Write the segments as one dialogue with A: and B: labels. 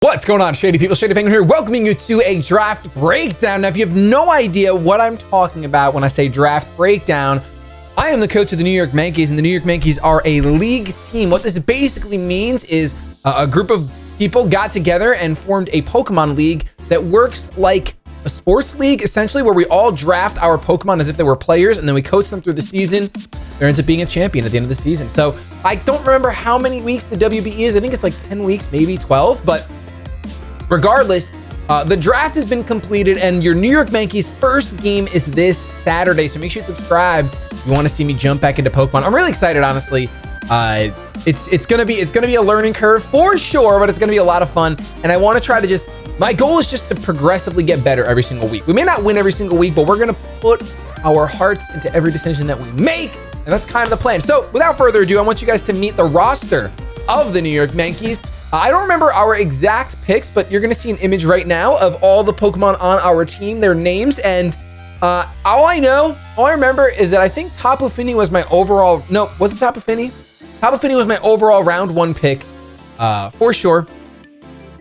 A: What's going on, Shady people? ShadyPenguinn here, welcoming you to a draft breakdown. Now, if you have no idea what I'm talking about when I say draft breakdown, I am the coach of the New York Mankeys, and the New York Mankeys are a league team. What this basically means is a group of people got together and formed a Pokemon league that works like a sports league, essentially, where we all draft our Pokemon as if they were players, and then we coach them through the season. There ends up being a champion at the end of the season. So I don't remember how many weeks the WBE is. I think it's like 10 weeks, maybe 12, but regardless, the draft has been completed, and your New York Mankeys first game is this Saturday. So make sure you subscribe if you want to see me jump back into Pokemon. I'm really excited, honestly. It's gonna be a learning curve for sure, but it's gonna be a lot of fun. And I want to try to my goal is just to progressively get better every single week. We may not win every single week, but we're gonna put our hearts into every decision that we make, and that's kind of the plan. So without further ado, I want you guys to meet the roster of the New York Mankeys. I don't remember our exact picks, but you're going to see an image right now of all the Pokemon on our team, their names, and all I remember is that I think Tapu Fini was my overall, no, was it Tapu Fini? Tapu Fini was my overall round one pick, for sure.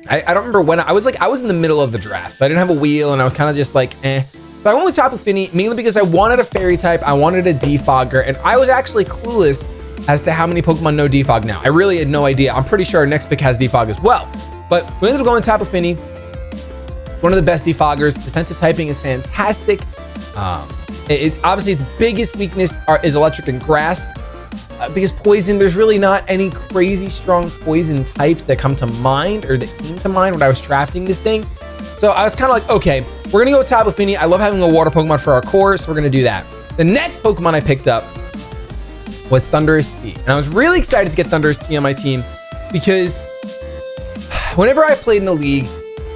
A: I don't remember when, I was in the middle of the draft, so I didn't have a wheel, and I was kind of just like, eh. So I went with Tapu Fini, mainly because I wanted a fairy type, I wanted a defogger, and I was actually clueless as to how many Pokemon know defog now. I really had no idea. I'm pretty sure our next pick has defog as well. But we ended up going Tapu Fini, one of the best defoggers. Defensive typing is fantastic. Obviously its biggest weakness is electric and grass. Because poison, there's really not any crazy strong poison types that come to mind or that came to mind when I was drafting this thing. So I was kind of like, okay, we're gonna go with Tapu Fini. I love having a water Pokemon for our core, so we're gonna do that. The next Pokemon I picked up was Thundurus T. And I was really excited to get Thundurus T on my team because whenever I played in the league,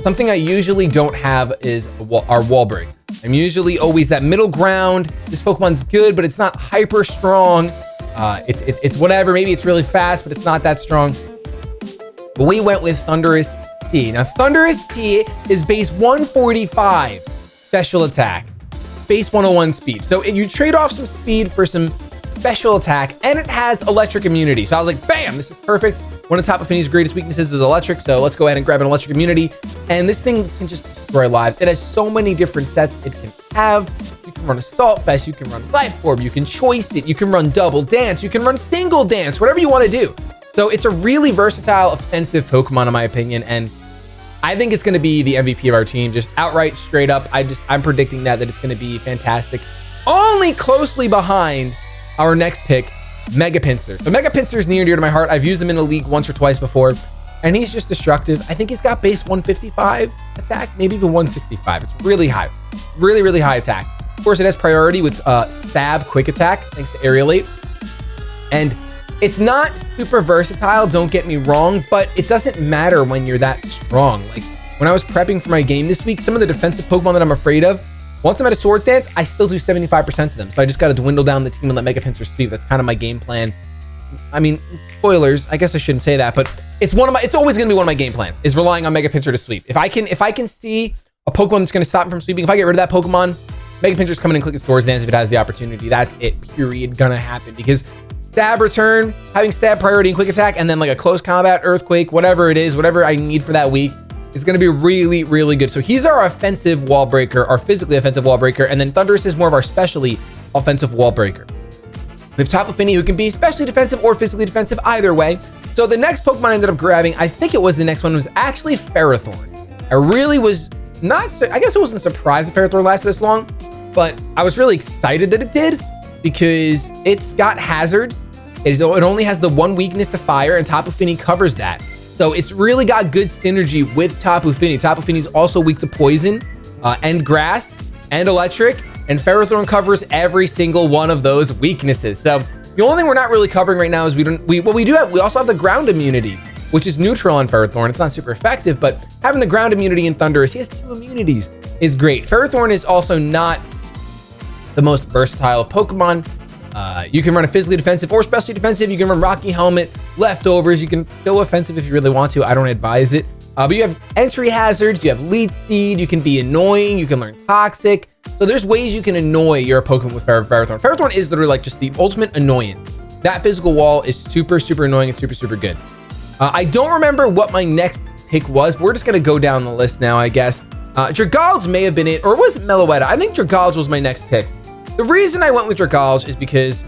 A: something I usually don't have is our wall break. I'm usually always that middle ground. This Pokemon's good, but it's not hyper strong. It's whatever. Maybe it's really fast, but it's not that strong. But we went with Thundurus T. Now, Thundurus T is base 145 special attack, base 101 speed. So you trade off some speed for some special attack, and it has electric immunity. So I was like, bam, this is perfect. One of Tapu Fini's greatest weaknesses is electric, so let's go ahead and grab an electric immunity. And this thing can just destroy lives. It has so many different sets it can have. You can run Assault Vest, you can run Life Orb, you can choice it, you can run Double Dance, you can run Single Dance, whatever you want to do. So it's a really versatile, offensive Pokemon, in my opinion, and I think it's going to be the MVP of our team, just outright, straight up. I'm predicting that it's going to be fantastic. Only closely behind our next pick, Mega Pinsir. So Mega Pinsir is near and dear to my heart. I've used him in a league once or twice before, and he's just destructive. I think he's got base 155 attack, maybe even 165. It's really high, really, really high attack. Of course, it has priority with Stab Quick Attack, thanks to Aerialate. And it's not super versatile, don't get me wrong, but it doesn't matter when you're that strong. Like, when I was prepping for my game this week, some of the defensive Pokemon that I'm afraid of, once I'm at a Swords Dance, I still do 75% of them. So I just got to dwindle down the team and let Mega Pinsir sweep. That's kind of my game plan. I mean, spoilers, I guess I shouldn't say that, but it's always going to be one of my game plans, is relying on Mega Pinsir to sweep. If I can see a Pokemon that's going to stop me from sweeping, if I get rid of that Pokemon, Mega Pinsir's coming and clicking Swords Dance if it has the opportunity. That's it, period, gonna happen. Because Stab Return, having Stab priority and Quick Attack, and then like a close combat, Earthquake, whatever it is, whatever I need for that week, it's going to be really, really good. So he's our offensive wall breaker, our physically offensive wall breaker, and then Thundurus is more of our specially offensive wall breaker. We have Tapu Fini, who can be especially defensive or physically defensive, either way. So the next Pokemon I ended up grabbing, I think it was the next one, was actually Ferrothorn. I really was not, I guess I wasn't surprised that Ferrothorn lasted this long, but I was really excited that it did because it's got hazards. It only has the one weakness to fire, and Tapu Fini covers that. So it's really got good synergy with Tapu Fini. Tapu Fini's also weak to poison and grass and electric, and Ferrothorn covers every single one of those weaknesses. So the only thing we're not really covering right now is we also have the ground immunity, which is neutral on Ferrothorn. It's not super effective, but having the ground immunity in Thundurus, he has 2 immunities, is great. Ferrothorn is also not the most versatile Pokemon. You can run a physically defensive or specially defensive. You can run Rocky Helmet, Leftovers. You can go offensive if you really want to. I don't advise it. But you have entry hazards. You have Lead Seed. You can be annoying. You can learn Toxic. So there's ways you can annoy your Pokemon with Ferrothorn. Ferrothorn is literally like just the ultimate annoyance. That physical wall is super, super annoying and super, super good. I don't remember what my next pick was. We're just going to go down the list now, I guess. Dragalge may have been it, or was it Meloetta? I think Dragalge was my next pick. The reason I went with Dragalge is because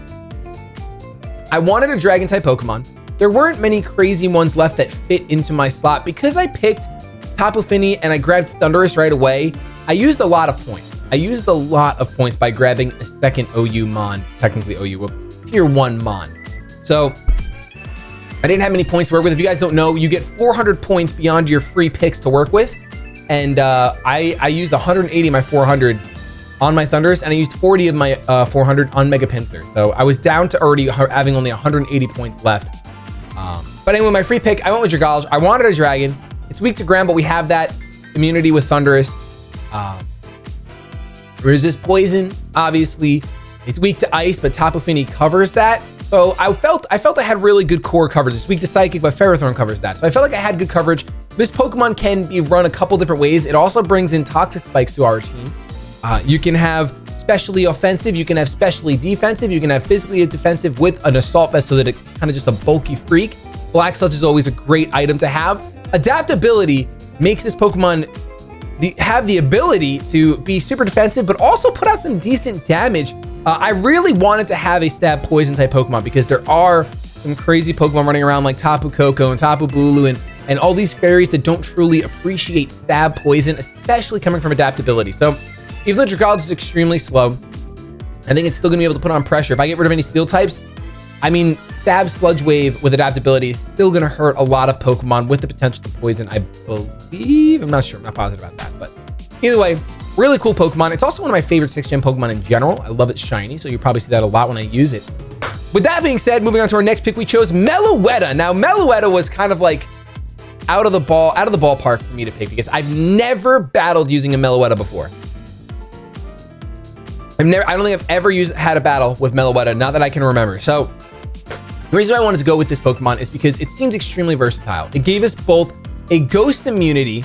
A: I wanted a Dragon-type Pokemon. There weren't many crazy ones left that fit into my slot. Because I picked Tapu Fini and I grabbed Thundurus right away, I used a lot of points. I used a lot of points by grabbing a second OU Mon, technically OU, a Tier 1 Mon. So I didn't have many points to work with. If you guys don't know, you get 400 points beyond your free picks to work with. And I used 180 of my 400 on my Thundurus, and I used 40 of my 400 on Mega Pinsir. So I was down to already having only 180 points left. But anyway, my free pick, I went with Dragalge. I wanted a Dragon. It's weak to ground, but we have that immunity with Thundurus. Resist poison, obviously. It's weak to ice, but Tapu Fini covers that. So I felt I had really good core coverage. It's weak to Psychic, but Ferrothorn covers that. So I felt like I had good coverage. This Pokemon can be run a couple different ways. It also brings in Toxic Spikes to our team. You can have specially offensive, you can have specially defensive, you can have physically defensive with an Assault Vest so that it's kind of just a bulky freak. Black Sludge is always a great item to have. Adaptability makes this Pokemon have the ability to be super defensive, but also put out some decent damage. I really wanted to have a stab poison type Pokemon because there are some crazy Pokemon running around like Tapu Koko and Tapu Bulu and all these fairies that don't truly appreciate stab poison, especially coming from adaptability. So even though Dragalge is extremely slow, I think it's still gonna be able to put on pressure. If I get rid of any steel types, I mean, Stab Sludge Wave with adaptability is still gonna hurt a lot of Pokemon with the potential to poison, I believe. I'm not sure, I'm not positive about that, but either way, really cool Pokemon. It's also one of my favorite 6th-gen Pokemon in general. I love it shiny, so you'll probably see that a lot when I use it. With that being said, moving on to our next pick, we chose Meloetta. Now, Meloetta was kind of like out of the ballpark for me to pick because I've never battled using a Meloetta before. I don't think I've ever had a battle with Meloetta, not that I can remember. So the reason why I wanted to go with this Pokemon is because it seems extremely versatile. It gave us both a ghost immunity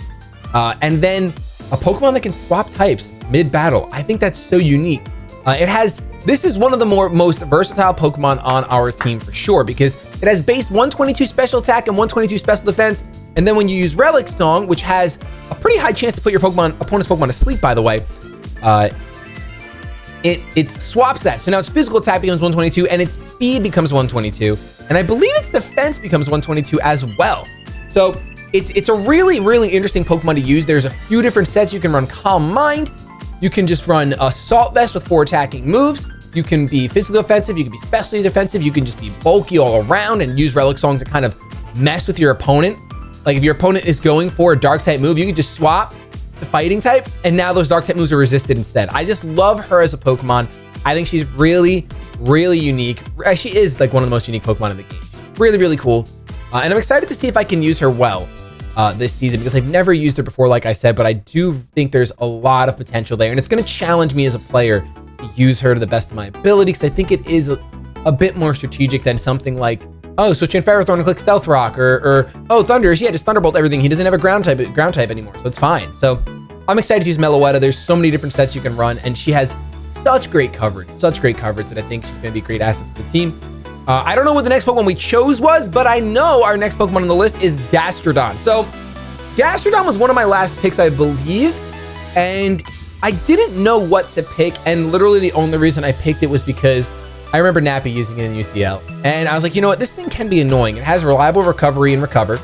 A: and then a Pokemon that can swap types mid-battle. I think that's so unique. This is one of the most versatile Pokemon on our team for sure because it has base 122 special attack and 122 special defense. And then when you use Relic Song, which has a pretty high chance to put your opponent's Pokemon to sleep, by the way, it swaps that. So now its physical attack becomes 122 and its speed becomes 122. And I believe its defense becomes 122 as well. So it's a really, really interesting Pokemon to use. There's a few different sets. You can run Calm Mind. You can just run Assault Vest with 4 attacking moves. You can be physically offensive. You can be specially defensive. You can just be bulky all around and use Relic Song to kind of mess with your opponent. Like if your opponent is going for a dark type move, you can just swap the fighting type, and now those dark type moves are resisted instead. I just love her as a Pokemon. I think she's really, really unique. She is like one of the most unique Pokemon in the game. Really, really cool. And I'm excited to see if I can use her well this season because I've never used her before, like I said, but I do think there's a lot of potential there, and it's going to challenge me as a player to use her to the best of my ability because I think it is a bit more strategic than something like, oh, switch in Ferrothorn and click Stealth Rock, or oh, Thundurus, yeah, just Thunderbolt everything. He doesn't have a ground type anymore, so it's fine. So I'm excited to use Meloetta. There's so many different sets you can run, and she has such great coverage that I think she's going to be a great asset to the team. I don't know what the next Pokemon we chose was, but I know our next Pokemon on the list is Gastrodon. So Gastrodon was one of my last picks, I believe, and I didn't know what to pick, and literally the only reason I picked it was because I remember Nappy using it in UCL, and I was like, you know what, this thing can be annoying. It has reliable recovery and recover.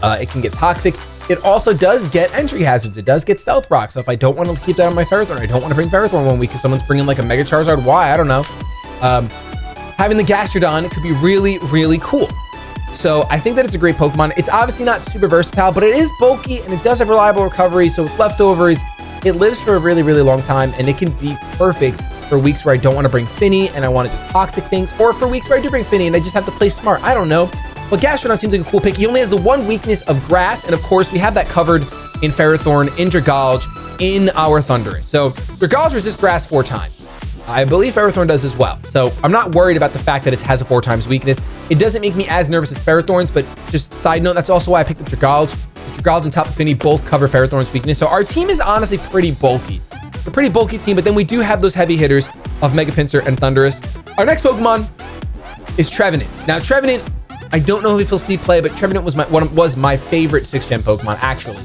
A: It can get toxic. It also does get entry hazards. It does get Stealth Rock. So if I don't want to keep that on my Ferrothorn, I don't want to bring Ferrothorn one week because someone's bringing like a Mega Charizard Y, I don't know. Having the Gastrodon, it could be really, really cool. So I think that it's a great Pokemon. It's obviously not super versatile, but it is bulky and it does have reliable recovery. So with leftovers, it lives for a really, really long time, and it can be perfect for weeks where I don't want to bring Finny and I want to just toxic things, or for weeks where I do bring Finny and I just have to play smart. I don't know. But Gastrodon seems like a cool pick. He only has the one weakness of grass, and of course we have that covered in Ferrothorn, in Dragalge, in our Thundurus. So Dragalge resists grass 4 times. I believe Ferrothorn does as well. So I'm not worried about the fact that it has a 4 times weakness. It doesn't make me as nervous as Ferrothorn's, but just side note, that's also why I picked up Dragalge. Dragalge and Tapu Fini both cover Ferrothorn's weakness. So our team is honestly pretty bulky. It's a pretty bulky team, but then we do have those heavy hitters of Mega Pinsir and Thundurus. Our next Pokemon is Trevenant. Now, Trevenant, I don't know if he'll see play, but Trevenant was my favorite 6th gen Pokemon, actually.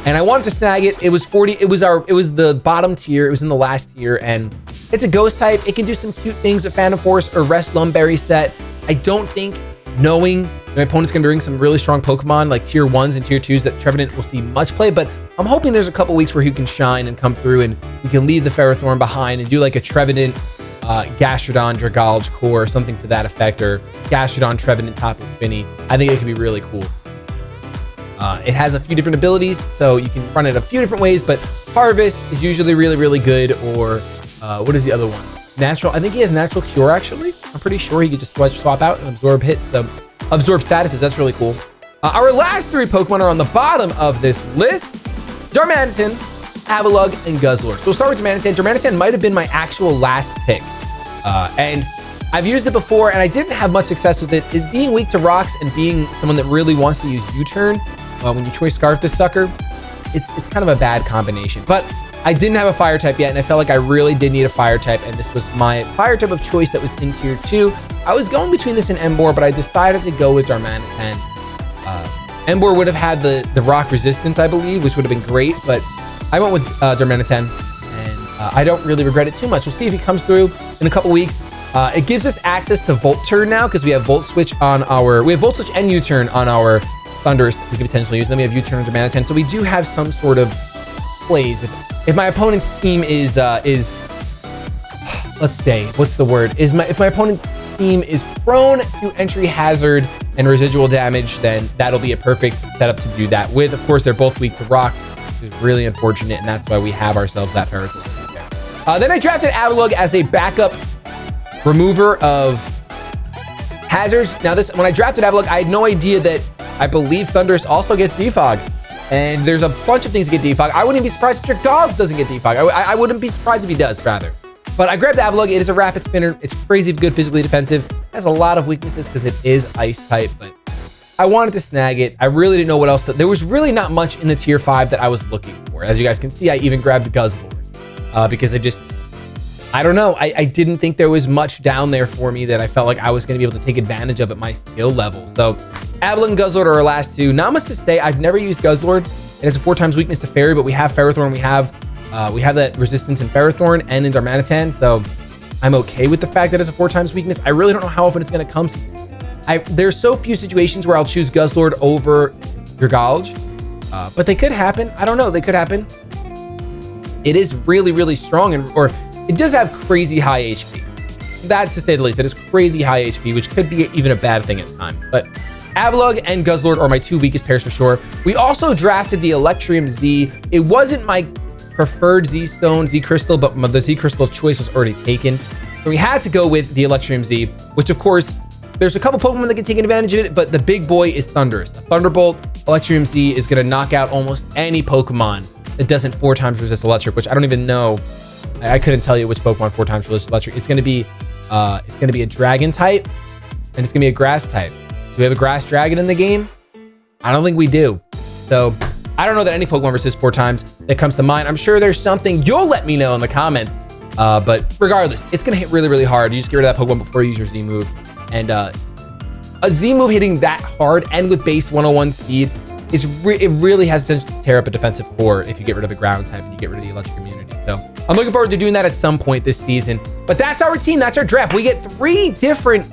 A: And I wanted to snag it. It was 40. It was the bottom tier. It was in the last tier, and it's a ghost type. It can do some cute things with Phantom Force or Rest Lumberry set. I don't think, knowing my opponent's gonna bring some really strong Pokemon like tier 1s and tier 2s, that Trevenant will see much play, but I'm hoping there's a couple weeks where he can shine and come through and we can leave the Ferrothorn behind and do like a Trevenant, Gastrodon, Dragalge core, something to that effect, or Gastrodon, Trevenant, Tapu Fini. I think it could be really cool. It has a few different abilities, so you can run it a few different ways, but Harvest is usually really, really good, or what is the other one? Natural, I think he has Natural Cure, actually. I'm pretty sure he could just swap out and absorb hits, so absorb statuses. That's really cool. Our last 3 Pokemon are on the bottom of this list: Darmanitan, Avalugg, and Guzzlord. So we'll start with Darmanitan. Darmanitan might have been my actual last pick. And I've used it before, and I didn't have much success with it. It being weak to rocks and being someone that really wants to use U-turn, when you choice Scarf this sucker, it's kind of a bad combination. But I didn't have a fire type yet, and I felt like I really did need a fire type, and this was my fire type of choice that was in tier 2. I was going between this and Emboar, but I decided to go with Darmanitan. Emboar would have had the rock resistance, I believe, which would have been great, but I went with Darmanitan, and I don't really regret it too much. We'll see if he comes through in a couple weeks. It gives us access to Volt Turn now, because we have Volt Switch on our... We have Volt Switch and U-Turn on our Thundurus we could potentially use. Then we have U-Turn on Darmanitan, so we do have some sort of plays. If my opponent's team is let's say, what's the word? If my opponent's team is prone to entry hazard and residual damage, then that'll be a perfect setup to do that with. Of course, they're both weak to rock, which is really unfortunate, and that's why we have ourselves that Ferrothorn. Then I drafted Avalugg as a backup remover of hazards. Now, when I drafted Avalugg, I had no idea that I believe Thundurus also gets Defog. And there's a bunch of things that get Defog. I wouldn't be surprised if Dragalge doesn't get Defog. I wouldn't be surprised if he does, rather. But I grabbed Avalugg. It is a rapid spinner. It's crazy good physically defensive. It has a lot of weaknesses because it is ice type, but I wanted to snag it. I really didn't know what else. There was really not much in the tier 5 that I was looking for. As you guys can see, I even grabbed the Guzzlord because I don't know. I didn't think there was much down there for me that I felt like I was going to be able to take advantage of at my skill level. So Avalugg and Guzzlord are our last 2. Not much to say. I've never used Guzzlord. It has a 4x weakness to Fairy, but we have Ferrothorn. We have that resistance in Ferrothorn and in Darmanitan, so I'm okay with the fact that it's a 4x weakness. I really don't know how often it's going to come. There's so few situations where I'll choose Guzzlord over Dragalge, but they could happen. I don't know. They could happen. It is really, really strong, or it does have crazy high HP. That's to say the least. It is crazy high HP, which could be even a bad thing at times. But Avalugg and Guzzlord are my 2 weakest pairs for sure. We also drafted the Electrium Z. It wasn't my preferred Z-Stone, Z-Crystal, but the Z-Crystal of choice was already taken. So we had to go with the Electrium Z, which of course, there's a couple Pokemon that can take advantage of it, but the big boy is Thundurus. A Thunderbolt, Electrium Z is going to knock out almost any Pokemon that doesn't 4x resist electric, which I don't even know. I couldn't tell you which Pokemon 4x resist electric. It's going to be a dragon type, and it's going to be a grass type. Do we have a grass dragon in the game? I don't think we do. So I don't know that any Pokemon resists 4x that comes to mind. I'm sure there's something. You'll let me know in the comments. But regardless, it's going to hit really, really hard. You just get rid of that Pokemon before you use your Z move. And a Z move hitting that hard and with base 101 speed, it really has potential to tear up a defensive core if you get rid of the ground type and you get rid of the electric immunity. So I'm looking forward to doing that at some point this season. But that's our team. That's our draft. We get 3 different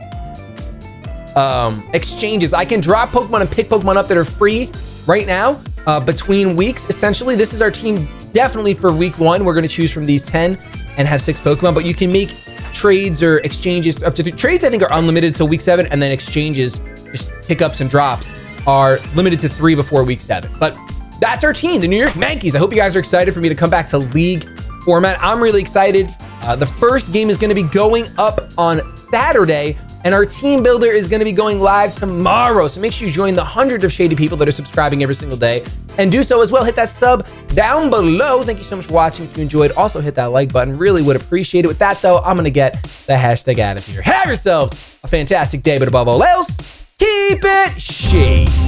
A: exchanges. I can drop Pokemon and pick Pokemon up that are free right now between weeks. Essentially, this is our team definitely for week 1. We're going to choose from these 10 and have 6 Pokemon, but you can make trades or exchanges up to 3. Trades, I think, are unlimited till week 7, and then exchanges, just pickups and drops, are limited to 3 before week 7. But that's our team, the New York Mankeys. I hope you guys are excited for me to come back to League format. I'm really excited. The first game is going to be going up on Saturday, and our team builder is going to be going live tomorrow. So make sure you join the hundreds of shady people that are subscribing every single day, and do so as well. Hit that sub down below. Thank you so much for watching. If you enjoyed, also hit that like button. Really would appreciate it. With that, though, I'm going to get the hashtag out of here. Have yourselves a fantastic day, but above all else, keep it shady.